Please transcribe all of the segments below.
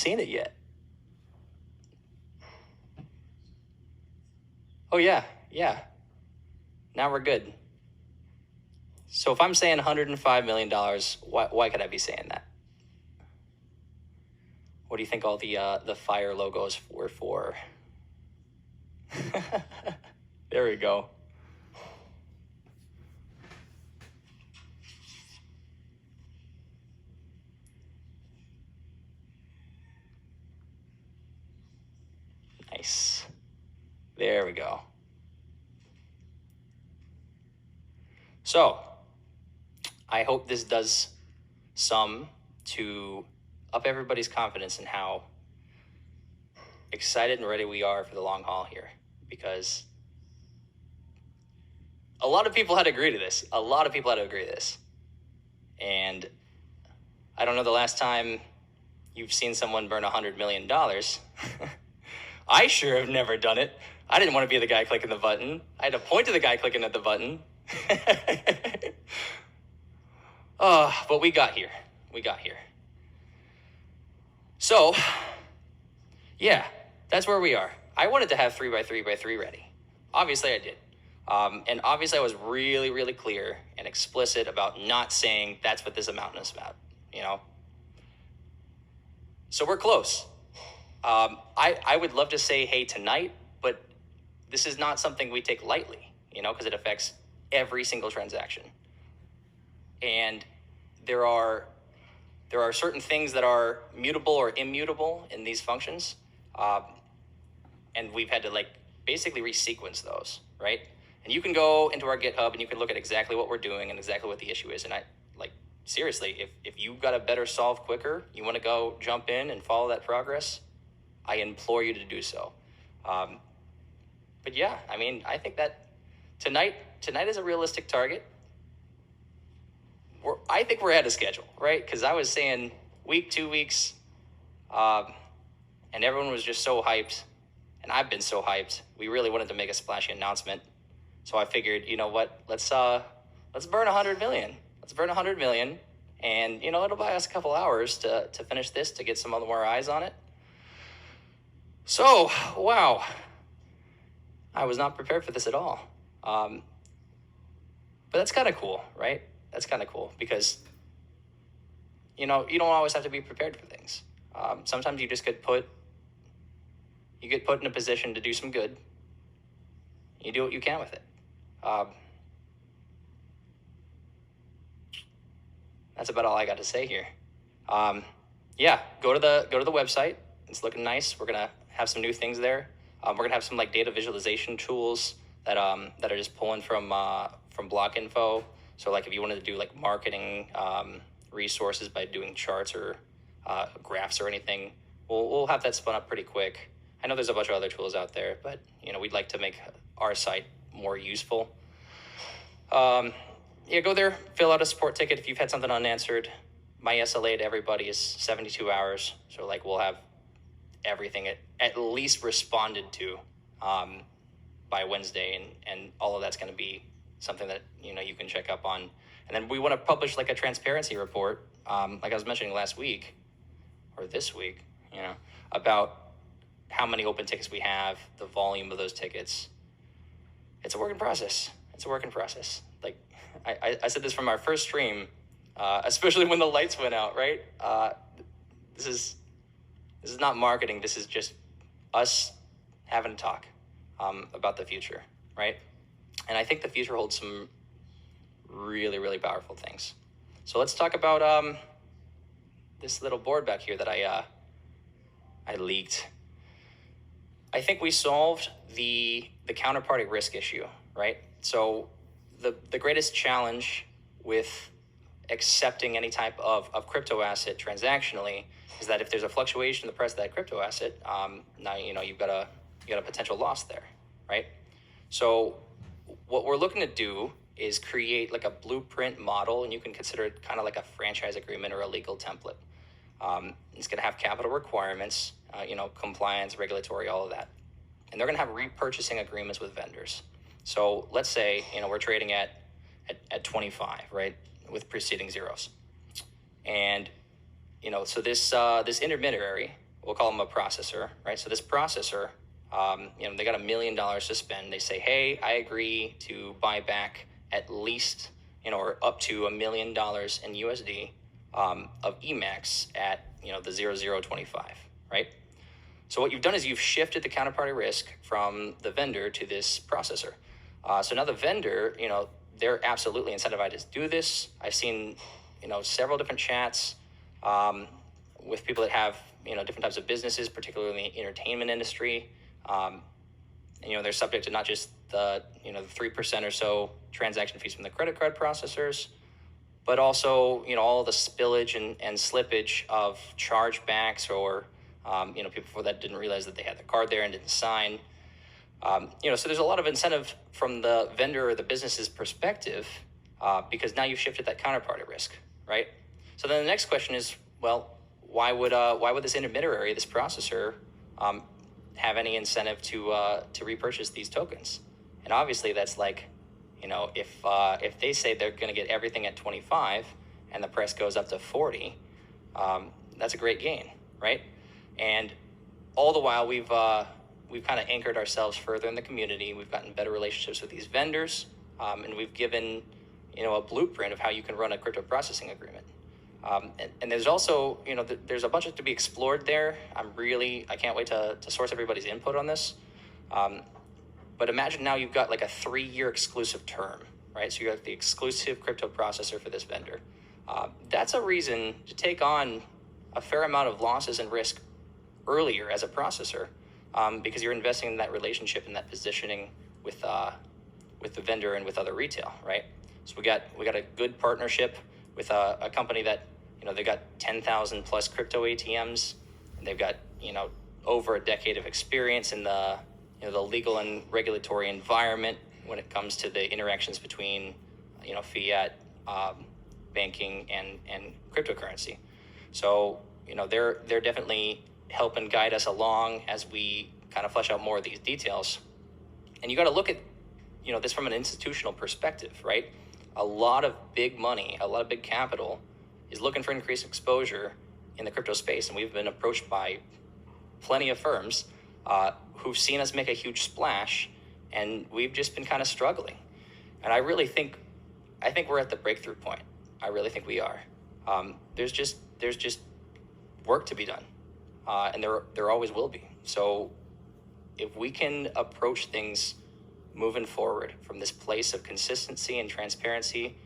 seen it yet. Oh yeah. Now we're good. So if I'm saying $105 million, why could I be saying that? What do you think all the fire logos were for? There we go. Nice. There we go. So I hope this does some to up everybody's confidence in how excited and ready we are for the long haul here, because a lot of people had to agree to this. And I don't know the last time you've seen someone burn $100 million. I sure have never done it. I didn't want to be the guy clicking the button. I had to point to the guy clicking at the button. But we got here. So, yeah, that's where we are. I wanted to have 3x3x3 ready. Obviously I did. And obviously I was really, really clear and explicit about not saying that's what this amount is about, you know? So we're close. I would love to say, hey, tonight, but this is not something we take lightly, you know, because it affects every single transaction. And there are certain things that are mutable or immutable in these functions. And we've had to basically resequence those, right? And you can go into our GitHub and you can look at exactly what we're doing and exactly what the issue is. And seriously, if you've got a better solve quicker, you want to go jump in and follow that progress, I implore you to do so. But yeah, I mean, I think that tonight is a realistic target. I think we're ahead of schedule, right? Because I was saying week, 2 weeks, and everyone was just so hyped, and I've been so hyped. We really wanted to make a splashy announcement, so I figured, you know what? Let's burn 100 million. And you know, it'll buy us a couple hours to finish this, to get some more eyes on it. So, wow, I was not prepared for this at all. But that's kind of cool, right? That's kind of cool because, you know, you don't always have to be prepared for things. Sometimes you just get put in a position to do some good. You do what you can with it. That's about all I got to say here. Yeah, go to the website. It's looking nice. We're gonna have some new things there. We're gonna have some data visualization tools that are just pulling from block info. So if you wanted to do marketing resources by doing charts or graphs or anything, we'll have that spun up pretty quick. I know there's a bunch of other tools out there, but you know, we'd like to make our site more useful. Yeah, go there, fill out a support ticket if you've had something unanswered. My SLA to everybody is 72 hours. So we'll have everything at least responded to by Wednesday, and all of that's going to be something that you can check up on. And then we want to publish a transparency report, like I was mentioning last week or this week, about how many open tickets we have, the volume of those tickets. It's a work in process. I said this from our first stream, especially when the lights went out, right? This is not marketing. This is just us having a talk about the future, right? And I think the future holds some really, really powerful things. So let's talk about this little board back here that I leaked. I think we solved the counterparty risk issue, right? So the greatest challenge with accepting any type of crypto asset transactionally is that if there's a fluctuation in the price of that crypto asset, now you've got a potential loss there, right? So what we're looking to do is create a blueprint model, and you can consider it kind of like a franchise agreement or a legal template. It's going to have capital requirements, compliance, regulatory, all of that. And they're going to have repurchasing agreements with vendors. So let's say, we're trading at 25, right, with preceding zeros. And, so this intermediary we'll call them a processor, right? So this processor, they got $1 million to spend. They say, hey, I agree to buy back at least, or up to $1 million in USD of eMax at, the 0025, right? So what you've done is you've shifted the counterparty risk from the vendor to this processor. So now the vendor, they're absolutely incentivized to do this. I've seen, several different chats with people that have, different types of businesses, particularly in the entertainment industry. They're subject to not just the 3% or so transaction fees from the credit card processors, but also, all the spillage and slippage of chargebacks or, people before that didn't realize that they had the card there and didn't sign. So there's a lot of incentive from the vendor or the business's perspective because now you've shifted that counterparty risk, right? So then the next question is, well, why would this intermediary, this processor, have any incentive to repurchase these tokens? And obviously that's like, if they say they're going to get everything at 25 and the price goes up to 40, that's a great gain, right? And all the while we've kind of anchored ourselves further in the community. We've gotten better relationships with these vendors, and we've given, a blueprint of how you can run a crypto processing agreement. And there's also, there's a bunch to be explored there. I can't wait to source everybody's input on this. But imagine now you've got like a 3-year exclusive term, right? So you have the exclusive crypto processor for this vendor. That's a reason to take on a fair amount of losses and risk earlier as a processor, because you're investing in that relationship and that positioning with the vendor and with other retail, right? So we got a good partnership with a company that, they got 10,000 plus crypto ATMs, and they've got, over a decade of experience in the legal and regulatory environment when it comes to the interactions between, fiat, banking and cryptocurrency. So, they're definitely helping guide us along as we kind of flesh out more of these details. And you got to look at, this from an institutional perspective, right? A lot of big money, a lot of big capital is looking for increased exposure in the crypto space. And we've been approached by plenty of firms who've seen us make a huge splash, and we've just been kind of struggling. And I think we're at the breakthrough point. I really think we are. There's just work to be done, and there always will be. So if we can approach things moving forward from this place of consistency and transparency,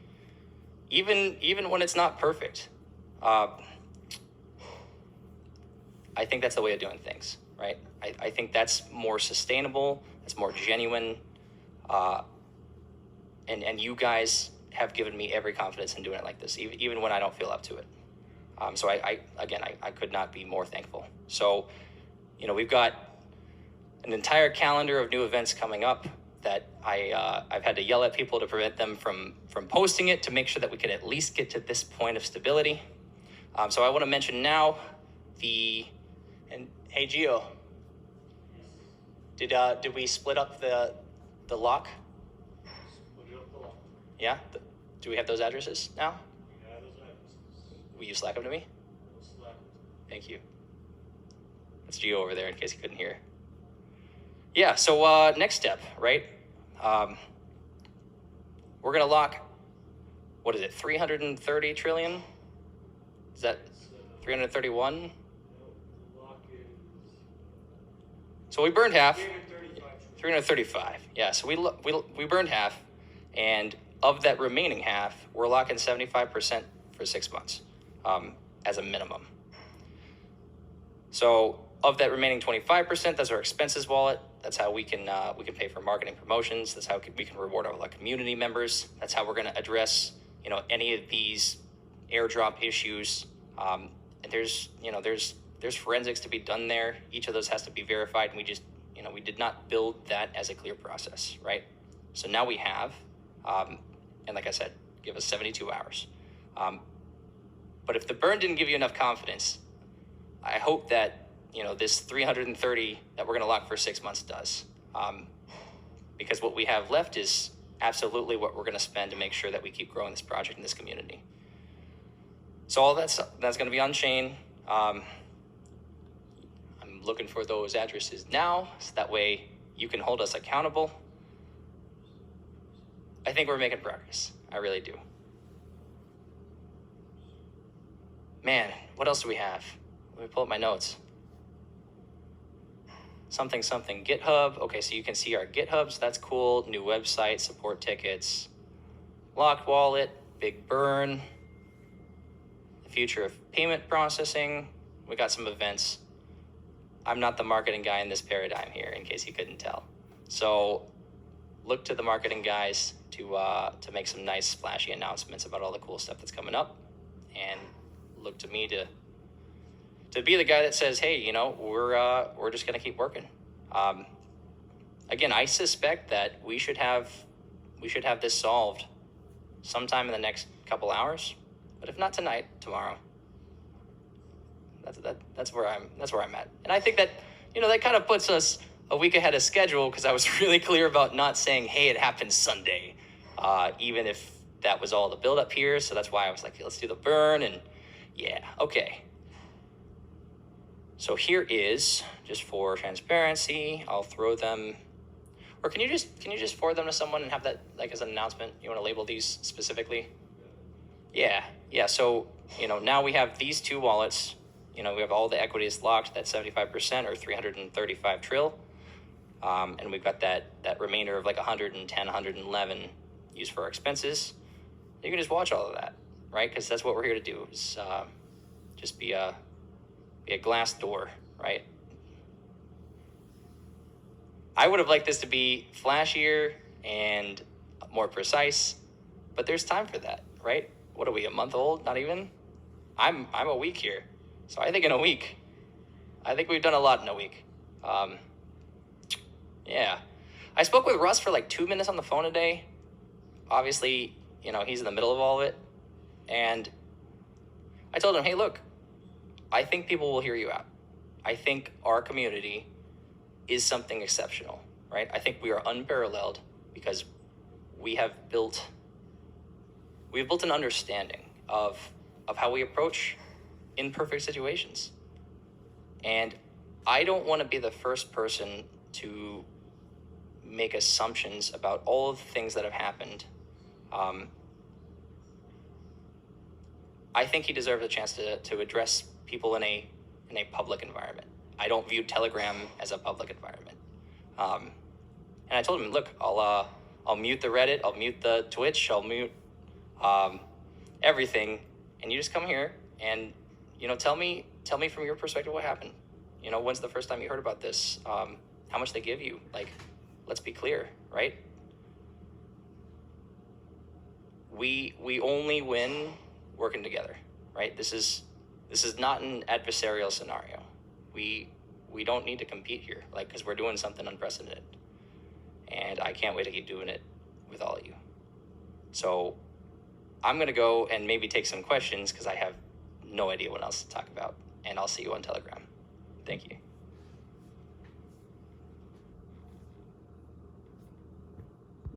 even when it's not perfect, I think that's the way of doing things, right? I think that's more sustainable, it's more genuine, and you guys have given me every confidence in doing it like this, even when I don't feel up to it. So I could not be more thankful. So, we've got an entire calendar of new events coming up that I've had to yell at people to prevent them from posting it, to make sure that we could at least get to this point of stability. So I want to mention now hey Gio, did we split up the lock? Split up the lock. Yeah. Do we have those addresses now? We have those addresses. Will you Slack them to me? We'll Slack them. Thank you. That's Gio over there in case you couldn't hear. Yeah, so next step, right? We're going to lock, 330 trillion? Is that 331? No, the lock is So we burned half. 335. 335. Yeah, so we burned half, and of that remaining half, we're locking 75% for 6 months as a minimum. So of that remaining 25%, that's our expenses wallet. That's how we can pay for marketing promotions. That's how we can reward all our community members. That's how we're going to address any of these airdrop issues. And there's forensics to be done there. Each of those has to be verified, and we did not build that as a clear process, right? So now we have, and like I said, give us 72 hours. But if the burn didn't give you enough confidence, I hope that this 330 that we're going to lock for 6 months does, because what we have left is absolutely what we're going to spend to make sure that we keep growing this project in this community. So all that's going to be on chain. I'm looking for those addresses now, so that way you can hold us accountable. I think we're making progress. I really do. Man, what else do we have? Let me pull up my notes. Something, GitHub. Okay, so you can see our GitHubs. That's cool. New website, support tickets, locked wallet, big burn, the future of payment processing. We got some events. I'm not the marketing guy in this paradigm here, in case you couldn't tell. So look to the marketing guys to make some nice splashy announcements about all the cool stuff that's coming up, and look to me to be the guy that says, hey, you know, we're just gonna keep working. Again, I suspect that we should have this solved sometime in the next couple hours, but if not tonight, tomorrow. That's where I'm at, and I think that, you know, that kind of puts us a week ahead of schedule, because I was really clear about not saying, hey, it happens Sunday, even if that was all the build up here. So that's why I was like, let's do the burn, and yeah, okay. So here is, just for transparency, I'll throw them, or can you just forward them to someone and have that like as an announcement? You want to label these specifically? Yeah. So, you know, now we have these two wallets. You know, we have all the equities locked, that 75% or 335 trill. And we've got that remainder of like 110, 111 used for our expenses. You can just watch all of that, right? Because that's what we're here to do, is just be a glass door, right? I would have liked this to be flashier and more precise, but there's time for that, right? What are we, a month old? Not even? I'm a week here. So I think in a week, I think we've done a lot in a week. Yeah. I spoke with Russ for like 2 minutes on the phone today. Obviously, you know, he's in the middle of all of it. And I told him, hey, look, I think people will hear you out. I think our community is something exceptional, right? I think we are unparalleled because we've built an understanding of how we approach imperfect situations. And I don't want to be the first person to make assumptions about all of the things that have happened. I think he deserves a chance to address people in a public environment. I don't view Telegram as a public environment. And I told him, look, I'll mute the Reddit, I'll mute the Twitch, I'll mute everything, and you just come here and, you know, tell me from your perspective what happened. You know, when's the first time you heard about this? How much they give you? Like, let's be clear, right? We only win working together, right? This is not an adversarial scenario. We don't need to compete here, like, because we're doing something unprecedented. And I can't wait to keep doing it with all of you. So I'm going to go and maybe take some questions, because I have no idea what else to talk about. And I'll see you on Telegram. Thank you.